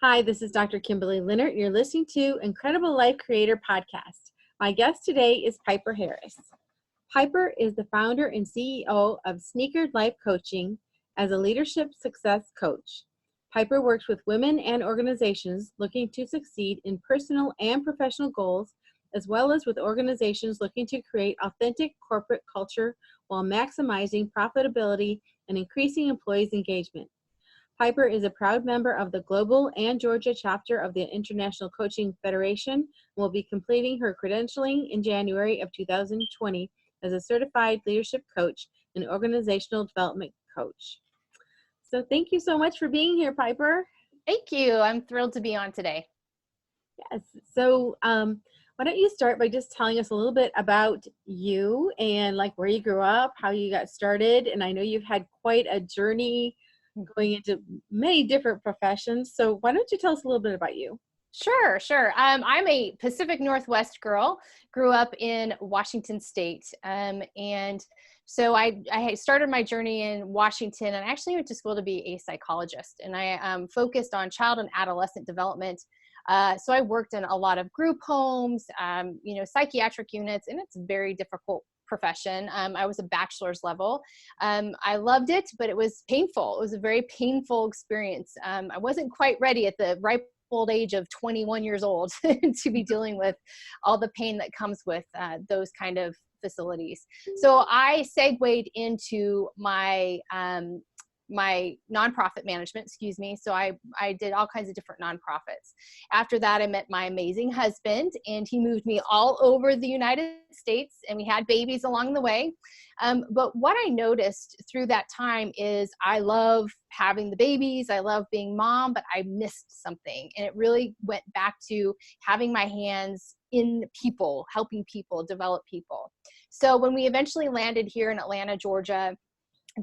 Hi, this is Dr. Kimberley Linert. You're listening to Incredible Life Creator Podcast. My guest today is Piper Harris. Piper is the founder and CEO of Sneakered Life Coaching as a leadership success coach. Piper works with women and organizations looking to succeed in personal and professional goals, as well as with organizations looking to create authentic corporate culture while maximizing profitability and increasing employees' engagement. Piper is a proud member of the Global and Georgia chapter of the International Coaching Federation and will be completing her credentialing in January of 2020 as a certified leadership coach and organizational development coach. So thank you so much for being here, Piper. Thank you. I'm thrilled to be on today. Yes. So why don't you start by just telling us a little bit about you and like where you grew up, how you got started. And I know you've had quite a journey going into many different professions. So why don't you tell us a little bit about you? Sure. I'm a Pacific Northwest girl, grew up in Washington State. And so I started my journey in Washington, and I actually went to school to be a psychologist, and I focused on child and adolescent development. So I worked in a lot of group homes, psychiatric units, and it's a very difficult profession. I was a bachelor's level. I loved it, but it was painful. It was a very painful experience. I wasn't quite ready at the ripe old age of 21 years old to be dealing with all the pain that comes with those kind of facilities. So I segued into my my nonprofit management, So I did all kinds of different nonprofits. After that, I met my amazing husband, and he moved me all over the United States, and we had babies along the way. But what I noticed through that time is I love having the babies. I love being mom, but I missed something. And it really went back to having my hands in people, helping people, develop people. So when we eventually landed here in Atlanta, Georgia,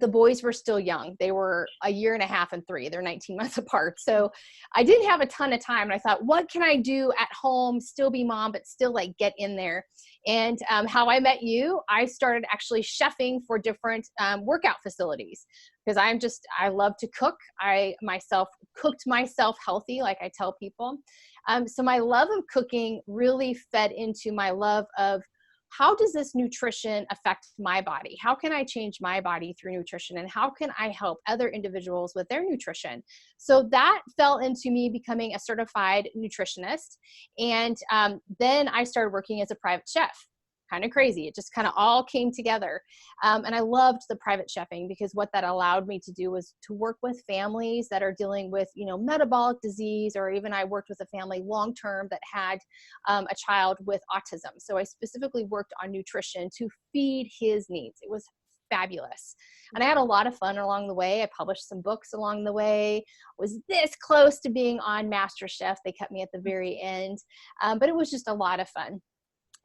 the boys were still young. They were a year and a half and 3. They're 19 months apart. So I didn't have a ton of time. And I thought, what can I do at home, still be mom, but still like get in there? And how I met you, I started actually chefing for different workout facilities because I love to cook. I myself cooked myself healthy, like I tell people. So my love of cooking really fed into my love of how does this nutrition affect my body? How can I change my body through nutrition? And how can I help other individuals with their nutrition? So that fell into me becoming a certified nutritionist. And then I started working as a private chef. Kind of crazy. It just kind of all came together. And I loved the private chefing because what that allowed me to do was to work with families that are dealing with, metabolic disease, or even I worked with a family long-term that had a child with autism. So I specifically worked on nutrition to feed his needs. It was fabulous. And I had a lot of fun along the way. I published some books along the way. Was this close to being on MasterChef. They kept me at the very end. But it was just a lot of fun.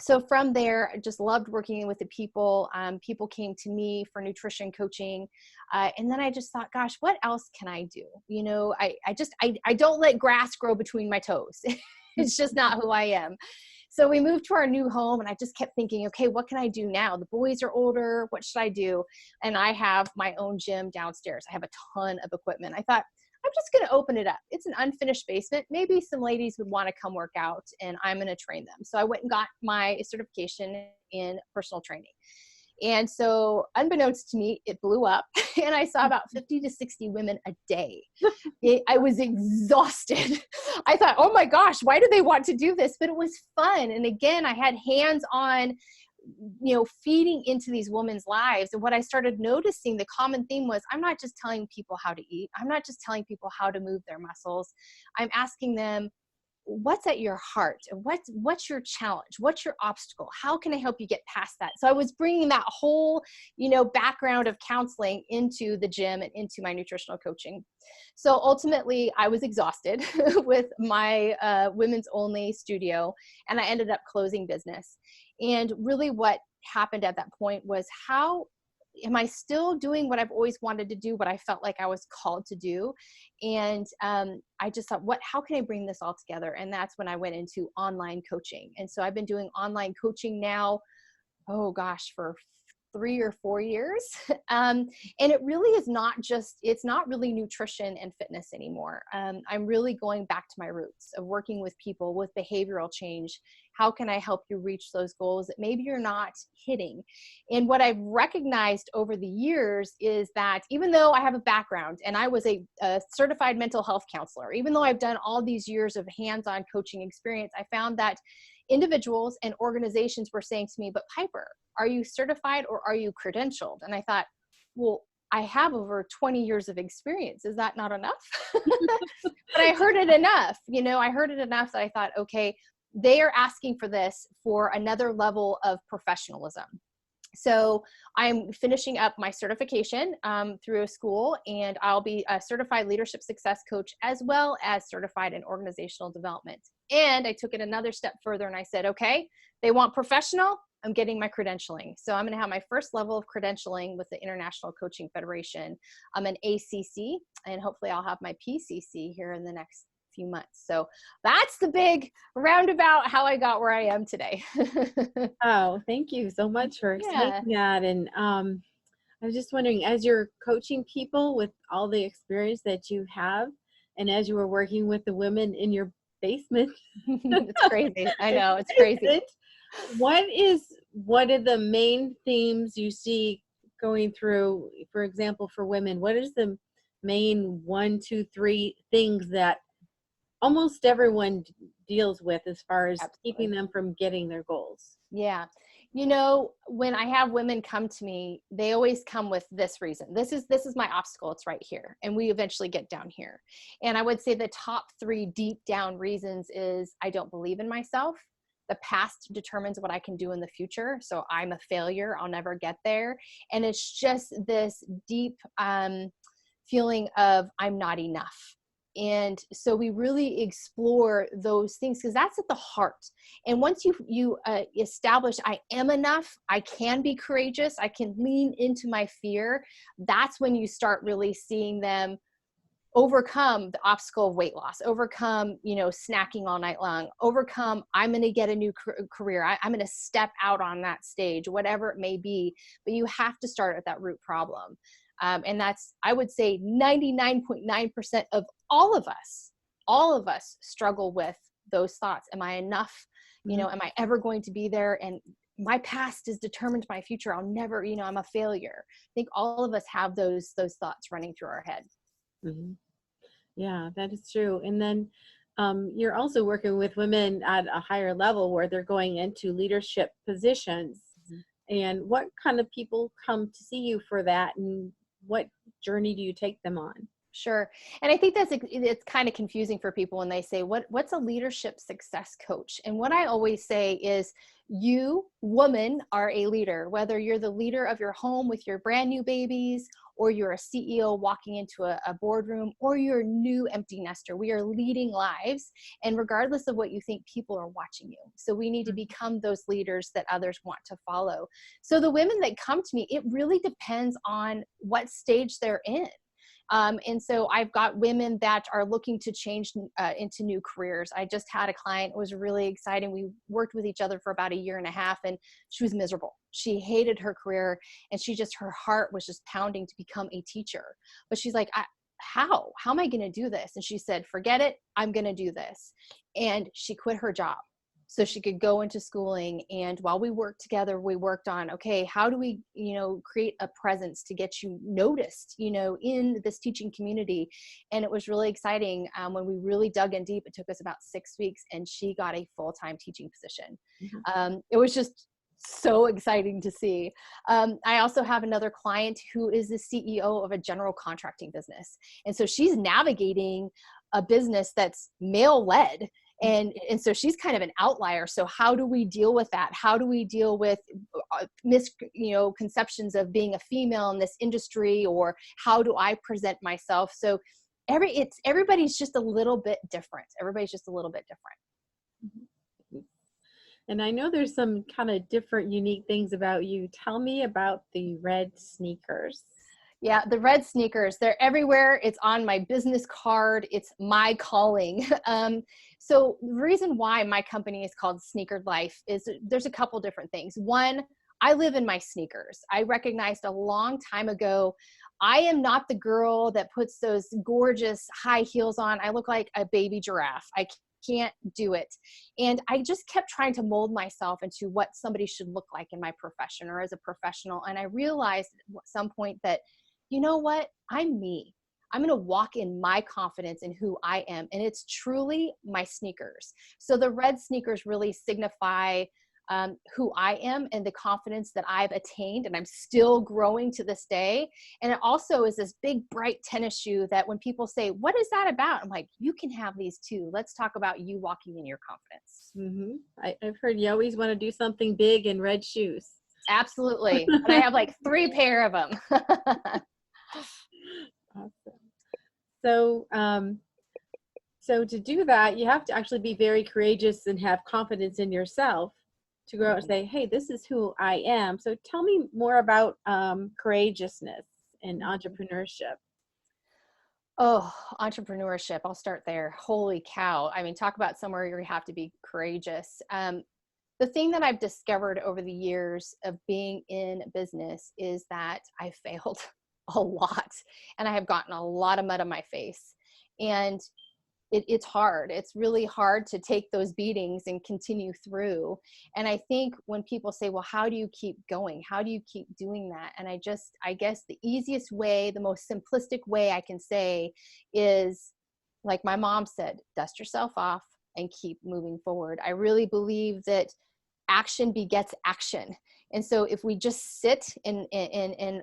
So from there, I just loved working with the people. People came to me for nutrition coaching. And then I just thought, gosh, what else can I do? I don't let grass grow between my toes. It's just not who I am. So we moved to our new home, and I just kept thinking, okay, what can I do now? The boys are older. What should I do? And I have my own gym downstairs. I have a ton of equipment. I thought, I'm just going to open it up. It's an unfinished basement. Maybe some ladies would want to come work out, and I'm going to train them. So I went and got my certification in personal training. And so unbeknownst to me, it blew up, and I saw about 50 to 60 women a day. I was exhausted. I thought, oh my gosh, why do they want to do this? But it was fun. And again, I had hands-on, feeding into these women's lives. And what I started noticing, the common theme was, I'm not just telling people how to eat. I'm not just telling people how to move their muscles. I'm asking them, what's at your heart? What's your challenge? What's your obstacle? How can I help you get past that? So I was bringing that whole, background of counseling into the gym and into my nutritional coaching. So ultimately I was exhausted with my women's only studio, and I ended up closing business. And really what happened at that point was, how am I still doing what I've always wanted to do, what I felt like I was called to do? And I just thought, how can I bring this all together? And that's when I went into online coaching. And so I've been doing online coaching now, for 3 or 4 years. And it really is not just, it's not really nutrition and fitness anymore. I'm really going back to my roots of working with people with behavioral change. How can I help you reach those goals that maybe you're not hitting? And what I've recognized over the years is that even though I have a background and I was a certified mental health counselor, even though I've done all these years of hands-on coaching experience, I found that individuals and organizations were saying to me, but Piper, are you certified or are you credentialed? And I thought, well, I have over 20 years of experience. Is that not enough? But I heard it enough, I heard it enough that I thought, okay, they are asking for this for another level of professionalism. So I'm finishing up my certification through a school, and I'll be a certified leadership success coach as well as certified in organizational development. And I took it another step further and I said, okay, they want professional, I'm getting my credentialing. So I'm going to have my first level of credentialing with the International Coaching Federation. I'm an ACC, and hopefully I'll have my PCC here in the next few months. So that's the big roundabout how I got where I am today. Oh, thank you so much for explaining that. And I was just wondering, as you're coaching people with all the experience that you have, and as you were working with the women in your basement, it's crazy. I know, it's crazy. What are the main themes you see going through, for example, for women? What is the main 1, 2, 3 things that almost everyone deals with as far as keeping them from getting their goals? Yeah. When I have women come to me, they always come with this reason. This is my obstacle. It's right here. And we eventually get down here. And I would say the top 3 deep down reasons is I don't believe in myself. The past determines what I can do in the future. So I'm a failure. I'll never get there. And it's just this deep feeling of I'm not enough. And so we really explore those things because that's at the heart. And once you establish I am enough, I can be courageous, I can lean into my fear, that's when you start really seeing them overcome the obstacle of weight loss, overcome, snacking all night long, overcome, I'm going to get a new career. I'm going to step out on that stage, whatever it may be. But you have to start at that root problem. And that's, I would say 99.9% of all of us struggle with those thoughts. Am I enough? Am I ever going to be there? And my past is determined my future. I'll never, I'm a failure. I think all of us have those thoughts running through our head. Mm-hmm. Yeah, that is true. And then you're also working with women at a higher level where they're going into leadership positions. Mm-hmm. And what kind of people come to see you for that, and what journey do you take them on? Sure. And I think it's kind of confusing for people when they say, what's a leadership success coach? And what I always say is, you, woman, are a leader, whether you're the leader of your home with your brand new babies, or you're a CEO walking into a boardroom, or you're a new empty nester. We are leading lives. And regardless of what you think, people are watching you. So we need to become those leaders that others want to follow. So the women that come to me, it really depends on what stage they're in. And so I've got women that are looking to change into new careers. I just had a client, it was really exciting. We worked with each other for about 1.5 years, and she was miserable. She hated her career, and her heart was just pounding to become a teacher. But she's like, how am I going to do this? And she said, forget it. I'm going to do this. And she quit her job so she could go into schooling. And while we worked together, we worked on, okay, how do we, create a presence to get you noticed, in this teaching community? And it was really exciting. When we really dug in deep, it took us about 6 weeks, and she got a full-time teaching position. Mm-hmm. It was just so exciting to see. I also have another client who is the CEO of a general contracting business. And so she's navigating a business that's male-led. And so she's kind of an outlier. So how do we deal with that? How do we deal with misconceptions of being a female in this industry, or how do I present myself? So everybody's just a little bit different. Everybody's just a little bit different. And I know there's some kind of different, unique things about you. Tell me about the red sneakers. Yeah, the red sneakers, they're everywhere. It's on my business card. It's my calling. So the reason why my company is called Sneakered Life is there's a couple different things. One, I live in my sneakers. I recognized a long time ago, I am not the girl that puts those gorgeous high heels on. I look like a baby giraffe. I can't do it. And I just kept trying to mold myself into what somebody should look like in my profession or as a professional. And I realized at some point that, you know what? I'm me. I'm going to walk in my confidence in who I am. And it's truly my sneakers. So the red sneakers really signify who I am and the confidence that I've attained, and I'm still growing to this day. And it also is this big, bright tennis shoe that when people say, what is that about? I'm like, you can have these too. Let's talk about you walking in your confidence. I've heard you always want to do something big in red shoes. Absolutely. And I have like 3 pair of them. Awesome. So, so to do that, you have to actually be very courageous and have confidence in yourself to go out and say, hey, this is who I am. So tell me more about courageousness and entrepreneurship. Oh, entrepreneurship. I'll start there. Holy cow. I mean, talk about somewhere you have to be courageous. The thing that I've discovered over the years of being in business is that I failed a lot and I have gotten a lot of mud on my face. And it's hard. It's really hard to take those beatings and continue through. And I think when people say, well, how do you keep going? How do you keep doing that? And I guess the easiest way, the most simplistic way I can say is, like my mom said, dust yourself off and keep moving forward. I really believe that action begets action. And so if we just sit and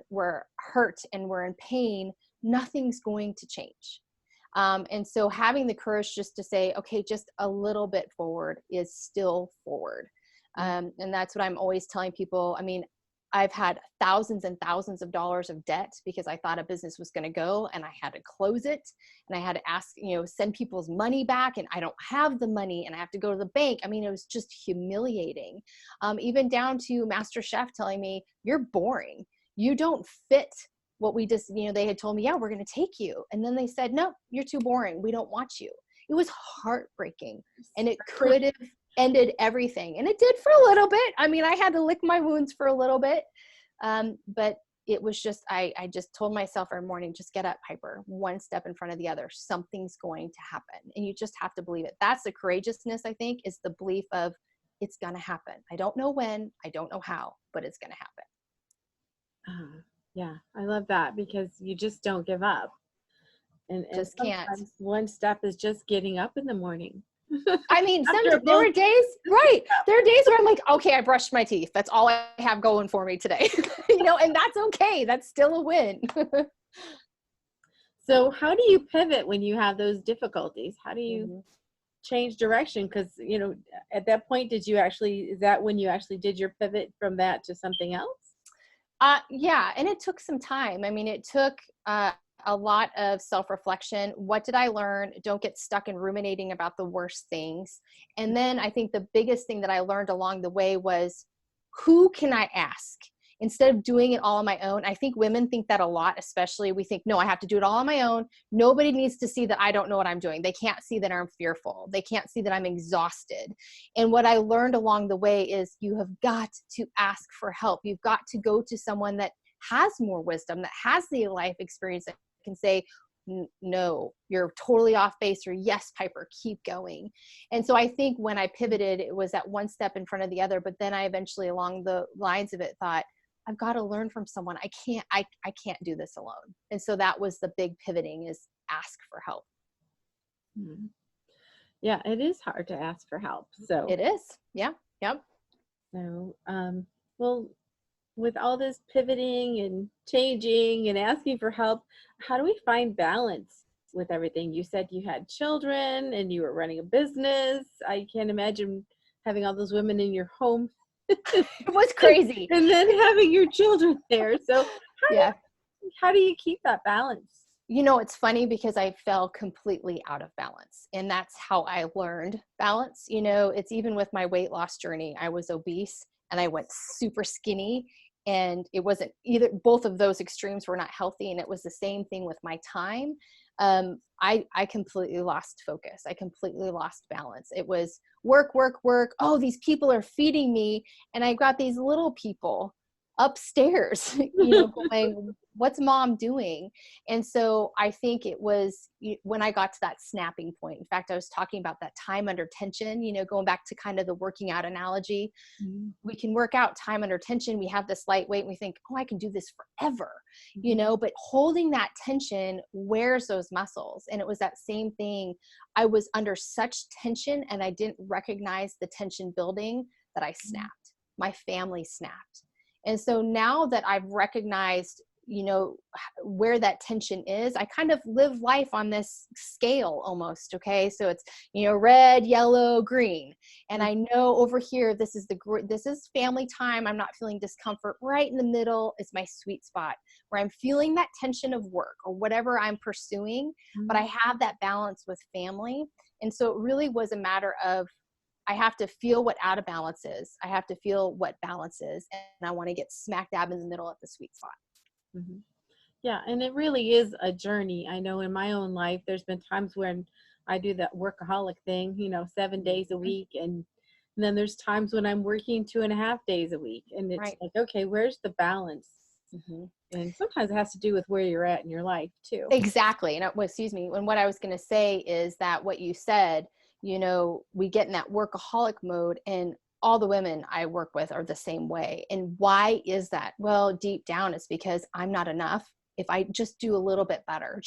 we're hurt and we're in pain, nothing's going to change. And so having the courage just to say, okay, just a little bit forward is still forward. And that's what I'm always telling people. I mean, I've had thousands and thousands of dollars of debt because I thought a business was going to go and I had to close it and I had to ask, send people's money back and I don't have the money and I have to go to the bank. I mean, it was just humiliating. Even down to Master Chef telling me, you're boring. You don't fit what we just, they had told me, yeah, we're going to take you. And then they said, no, you're too boring. We don't want you. It was heartbreaking and it could have ended everything. And it did for a little bit. I mean, I had to lick my wounds for a little bit. But it was just, I just told myself every morning, just get up, Piper, one step in front of the other. Something's going to happen. And you just have to believe it. That's the courageousness, I think, is the belief of it's going to happen. I don't know when, I don't know how, but it's going to happen. Yeah, I love that because you just don't give up. And just can't. One step is just getting up in the morning. I mean, there were days, right? There are days where I'm like, okay, I brushed my teeth. That's all I have going for me today, and that's okay. That's still a win. So how do you pivot when you have those difficulties? How do you change direction? Because, at that point, is that when you actually did your pivot from that to something else? Yeah. And it took some time. I mean, it took a lot of self-reflection. What did I learn? Don't get stuck in ruminating about the worst things. And then I think the biggest thing that I learned along the way was, who can I ask? Instead of doing it all on my own. I think women think that a lot, especially we think, no, I have to do it all on my own. Nobody needs to see that I don't know what I'm doing. They can't see that I'm fearful. They can't see that I'm exhausted. And what I learned along the way is you have got to ask for help. You've got to go to someone that has more wisdom, that has the life experience, that can say, no, you're totally off base, or yes, Piper, keep going. And so I think when I pivoted, it was that one step in front of the other, but then I eventually along the lines of it thought, I've got to learn from someone. I can't do this alone. And so that was the big pivoting, is ask for help. Yeah, it is hard to ask for help. So it is. Yeah. Yep. So, well, with all this pivoting and changing and asking for help, how do we find balance with everything? You said you had children and you were running a business. I can't imagine having all those women in your home. It was crazy. And then having your children there. So how do you keep that balance? It's funny because I fell completely out of balance, and that's how I learned balance. It's even with my weight loss journey. I was obese and I went super skinny, and it wasn't either. Both of those extremes were not healthy. And it was the same thing with my time. I completely lost focus. I completely lost balance. It was work, work, work. Oh, these people are feeding me. And I got these little people upstairs, going, what's mom doing? And so I think it was when I got to that snapping point. In fact, I was talking about that time under tension, going back to kind of the working out analogy. Mm-hmm. We can work out time under tension. We have this light weight and we think, oh, I can do this forever, but holding that tension wears those muscles. And it was that same thing. I was under such tension and I didn't recognize the tension building that I snapped. My family snapped. And so now that I've recognized, where that tension is, I kind of live life on this scale almost. Okay. So it's, red, yellow, green. And I know over here, this is family time. I'm not feeling discomfort. Right in the middle is my sweet spot where I'm feeling that tension of work or whatever I'm pursuing, but I have that balance with family. And so it really was a matter of, I have to feel what out of balance is. I have to feel what balance is. And I want to get smack dab in the middle at the sweet spot. Mm-hmm. Yeah. And it really is a journey. I know in my own life, there's been times when I do that workaholic thing, 7 days a week. And then there's times when I'm working 2.5 days a week. And it's Right. like, okay, where's the balance? Mm-hmm. And sometimes it has to do with where you're at in your life too. Exactly. And and what I was going to say is that what you said, we get in that workaholic mode and all the women I work with are the same way. And why is that? Well, deep down, it's because I'm not enough. If I just do a little bit better,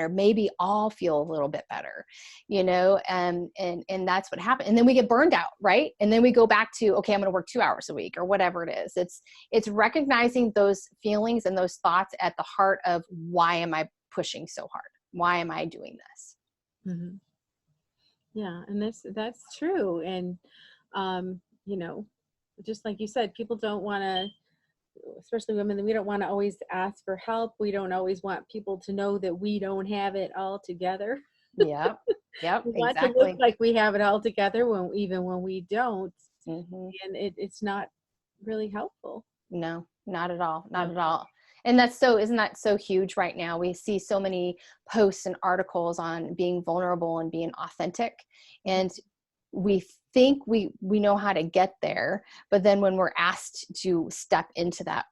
maybe I'll feel a little bit better, and that's what happened. And then we get burned out, right? And then we go back to, okay, I'm going to work 2 hours a week or whatever it is. It's recognizing those feelings and those thoughts at the heart of why am I pushing so hard? Why am I doing this? Mm-hmm. Yeah. And that's true. And, just like you said, people don't want to, especially women, we don't want to always ask for help. We don't always want people to know that we don't have it all together. Yep. We want to look Exactly. like we have it all together even when we don't. Mm-hmm. And it's not really helpful. No, not at all. Not No. at all. And isn't that so huge right now? We see so many posts and articles on being vulnerable and being authentic. And we think we know how to get there, but then when we're asked to step into that,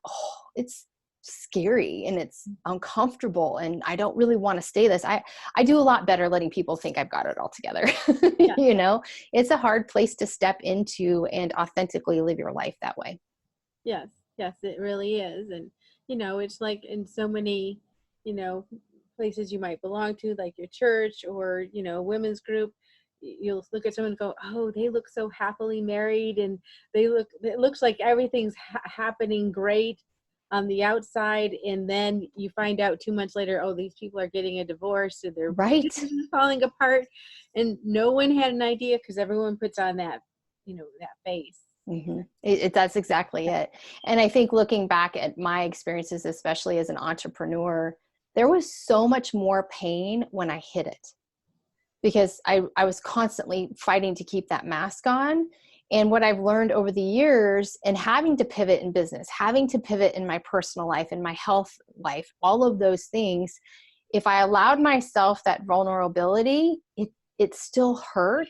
it's scary and it's uncomfortable and I don't really want to stay this. I do a lot better letting people think I've got it all together. Yeah. It's a hard place to step into and authentically live your life that way. Yes, it really is. And, it's like in so many, places you might belong to, like your church or, women's group, you'll look at someone and go, oh, they look so happily married and it looks like everything's happening great on the outside. And then you find out 2 months later, oh, these people are getting a divorce and their Right. business is falling apart. And no one had an idea because everyone puts on that, that face. Mm-hmm. That's exactly it. And I think looking back at my experiences, especially as an entrepreneur, there was so much more pain when I hit it because I was constantly fighting to keep that mask on. And what I've learned over the years and having to pivot in business, having to pivot in my personal life and my health life, all of those things, if I allowed myself that vulnerability, it still hurt,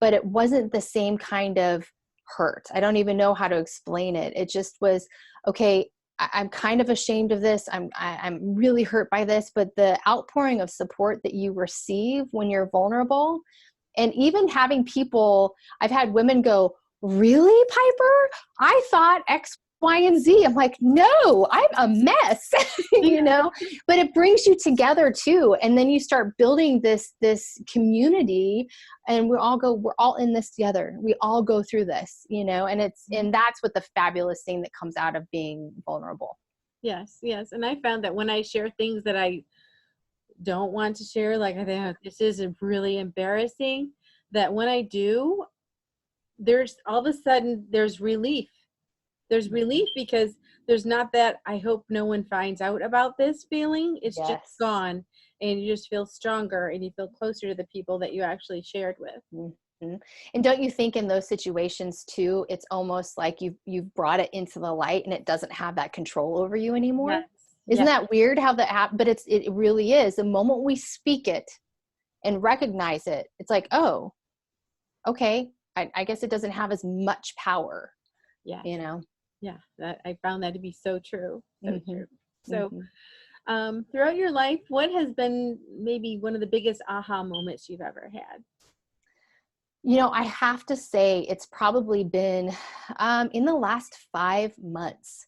but it wasn't the same kind of hurt. I don't even know how to explain it. It just was, okay, I'm kind of ashamed of this. I'm really hurt by this, but the outpouring of support that you receive when you're vulnerable, and even having people, I've had women go, really, Piper? I thought X, Y, and Z. I'm like, no, I'm a mess, but it brings you together too. And then you start building this community and we're all in this together. We all go through this, and that's what the fabulous thing that comes out of being vulnerable. Yes. And I found that when I share things that I don't want to share, like I think this is really embarrassing, that when I do, there's all of a sudden there's relief. There's relief because there's not that I hope no one finds out about this feeling. It's just gone and you just feel stronger and you feel closer to the people that you actually shared with. Mm-hmm. And don't you think in those situations too, it's almost like you've brought it into the light and it doesn't have that control over you anymore? Isn't Yeah. that weird how that happened? But it really is. The moment we speak it and recognize it, it's like, oh, okay, I guess it doesn't have as much power, Yeah. you know? Yeah. That I found that to be so true. So Mm-hmm. true. So, Mm-hmm. throughout your life, what has been maybe one of the biggest aha moments you've ever had? I have to say it's probably been in the last 5 months.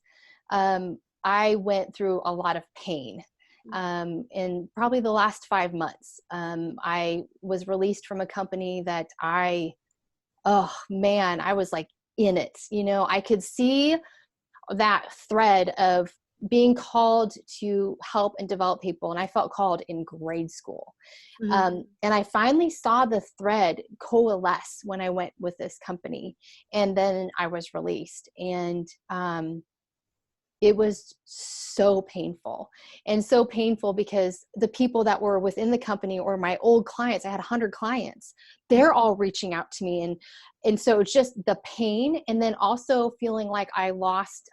I went through a lot of pain in probably the last 5 months. I was released from a company that oh man, I was like in it. I could see that thread of being called to help and develop people. And I felt called in grade school. Mm-hmm. And I finally saw the thread coalesce when I went with this company. And then I was released. And it was so painful, and so painful because the people that were within the company, or my old clients, I had 100 clients, they're all reaching out to me. And so it's just the pain. And then also feeling like I lost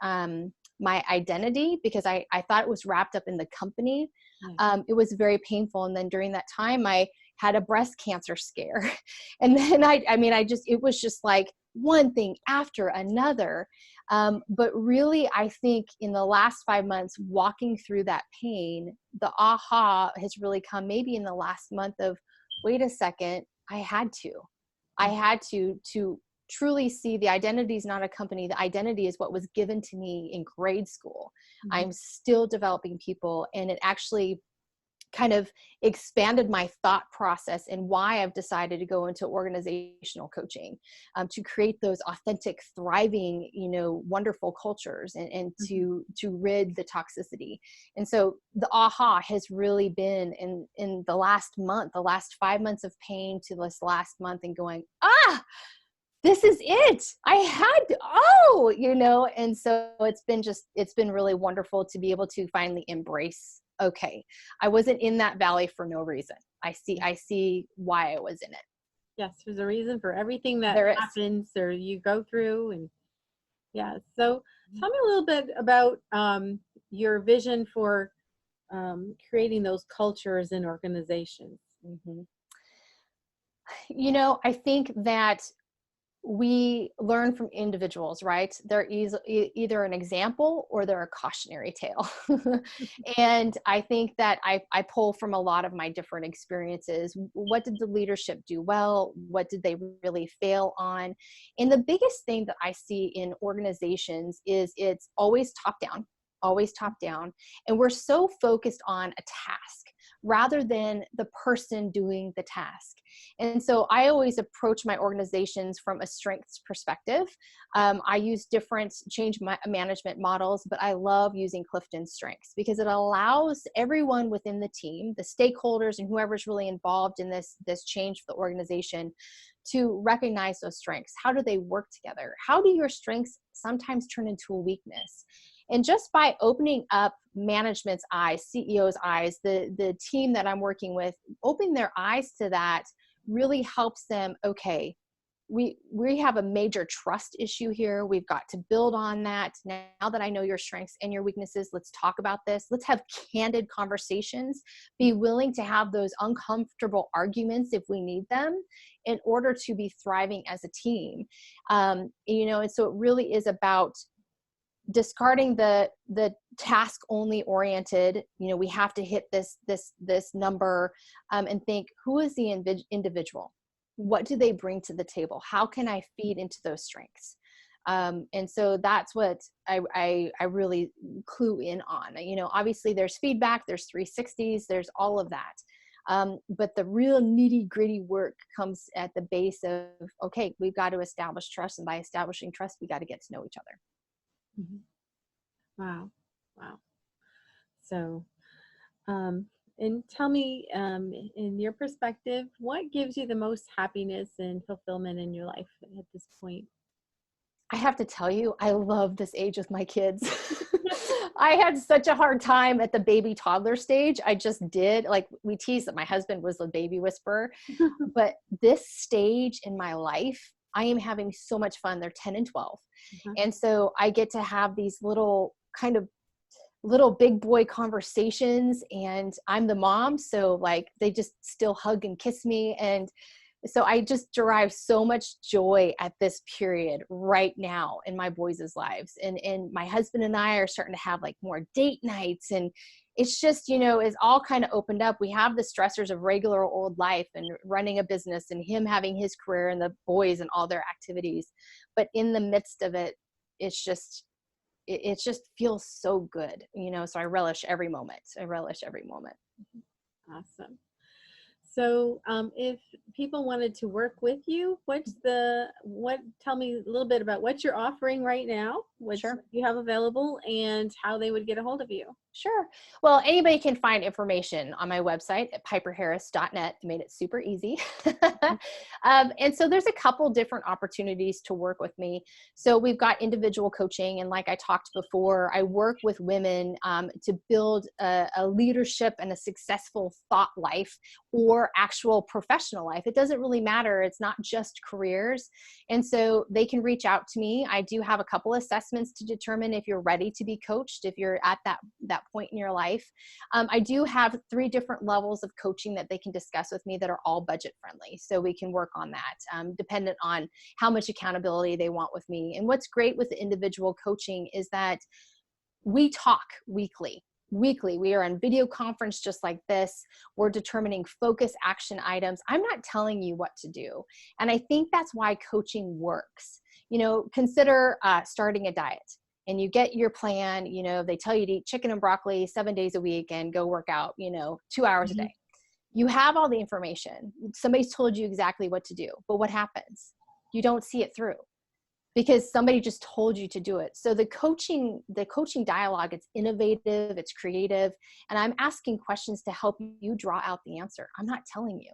my identity because I thought it was wrapped up in the company. Yeah. It was very painful. And then during that time, I had a breast cancer scare. And then it was just like one thing after another. But really, I think in the last 5 months, walking through that pain, the aha has really come maybe in the last month of, wait a second, I had to truly see the identity is not a company. The identity is what was given to me in grade school. Mm-hmm. I'm still developing people, and it actually kind of expanded my thought process and why I've decided to go into organizational coaching, to create those authentic, thriving, wonderful cultures, and to rid the toxicity. And so the aha has really been in the last month, the last 5 months of pain to this last month, and going, this is it. I had to, and so it's been really wonderful to be able to finally embrace, okay, I wasn't in that valley for no reason. I see why I was in it. Yes, there's a reason for everything that There is. happens or you go through. And yeah, so tell me a little bit about your vision for creating those cultures in organizations. Mm-hmm. I think that we learn from individuals, right? They're either an example or they're a cautionary tale. And I think that I pull from a lot of my different experiences. What did the leadership do well? What did they really fail on? And the biggest thing that I see in organizations is it's always top down. Always top down. And we're so focused on a task rather than the person doing the task. And so I always approach my organizations from a strengths perspective. I use different change management models, but I love using Clifton's strengths because it allows everyone within the team, the stakeholders, and whoever's really involved in this change for the organization, to recognize those strengths. How do they work together? How do your strengths sometimes turn into a weakness? And just by opening up management's eyes, CEO's eyes, the team that I'm working with, opening their eyes to that really helps them, okay, we have a major trust issue here. We've got to build on that. Now that I know your strengths and your weaknesses, let's talk about this. Let's have candid conversations. Be willing to have those uncomfortable arguments if we need them in order to be thriving as a team. And so it really is about discarding the task only oriented, we have to hit this number, and think, who is the individual? What do they bring to the table? How can I feed into those strengths? And so that's what I really clue in on. Obviously there's feedback, there's 360s, there's all of that. But the real nitty gritty work comes at the base of, okay, we've got to establish trust. And by establishing trust, we got to get to know each other. Mm-hmm. Wow. So, and tell me, in your perspective, what gives you the most happiness and fulfillment in your life at this point? I have to tell you, I love this age with my kids. I had such a hard time at the baby toddler stage. I just did. Like, we tease that my husband was the baby whisperer, but this stage in my life, I am having so much fun. They're 10 and 12. Uh-huh. And so I get to have these little kind of little big boy conversations, and I'm the mom. So like they just still hug and kiss me. And so I just derive so much joy at this period right now in my boys' lives. And my husband and I are starting to have like more date nights, and it's just, it's all kind of opened up. We have the stressors of regular old life and running a business and him having his career and the boys and all their activities. But in the midst of it, it's just, it just feels so good, so I relish every moment. Awesome. So if people wanted to work with you, tell me a little bit about what you're offering right now, what Sure. you have available, and how they would get a hold of you. Sure. Well, anybody can find information on my website at piperharris.net. I made it super easy. And so there's a couple different opportunities to work with me. So we've got individual coaching. And like I talked before, I work with women to build a leadership and a successful thought life or actual professional life. It doesn't really matter. It's not just careers. And so they can reach out to me. I do have a couple assessments to determine if you're ready to be coached, if you're at that point in your life. I do have 3 different levels of coaching that they can discuss with me that are all budget friendly. So we can work on that, dependent on how much accountability they want with me. And what's great with the individual coaching is that we talk weekly. We are on video conference just like this. We're determining focus action items. I'm not telling you what to do. And I think that's why coaching works. Consider starting a diet. And you get your plan, they tell you to eat chicken and broccoli 7 days a week and go work out, 2 hours a day. You have all the information. Somebody's told you exactly what to do, but what happens? You don't see it through because somebody just told you to do it. So the coaching dialogue, it's innovative, it's creative, and I'm asking questions to help you draw out the answer. I'm not telling you.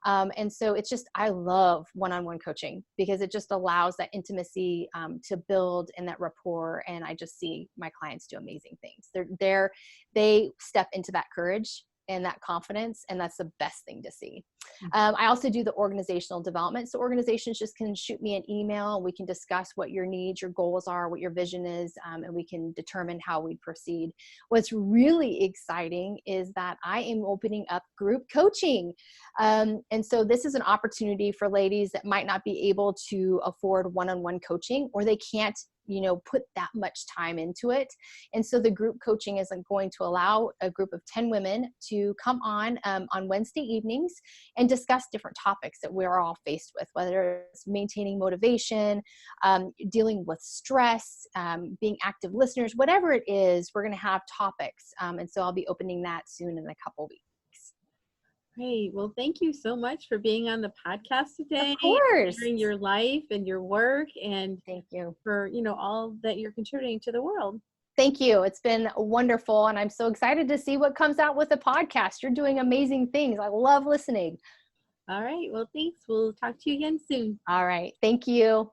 And so it's just, I love one-on-one coaching because it just allows that intimacy to build and that rapport. And I just see my clients do amazing things. They step into that courage and that confidence, and that's the best thing to see. I also do the organizational development. So organizations just can shoot me an email. We can discuss what your needs, your goals are, what your vision is, and we can determine how we proceed. What's really exciting is that I am opening up group coaching. And so this is an opportunity for ladies that might not be able to afford one-on-one coaching, or they can't put that much time into it. And so the group coaching is going to allow a group of 10 women to come on Wednesday evenings and discuss different topics that we're all faced with, whether it's maintaining motivation, dealing with stress, being active listeners, whatever it is, we're going to have topics. And so I'll be opening that soon in a couple weeks. Great. Well, thank you so much for being on the podcast today. Of course. Sharing your life and your work, and thank you for all that you're contributing to the world. Thank you. It's been wonderful, and I'm so excited to see what comes out with the podcast. You're doing amazing things. I love listening. All right. Well, thanks. We'll talk to you again soon. All right. Thank you.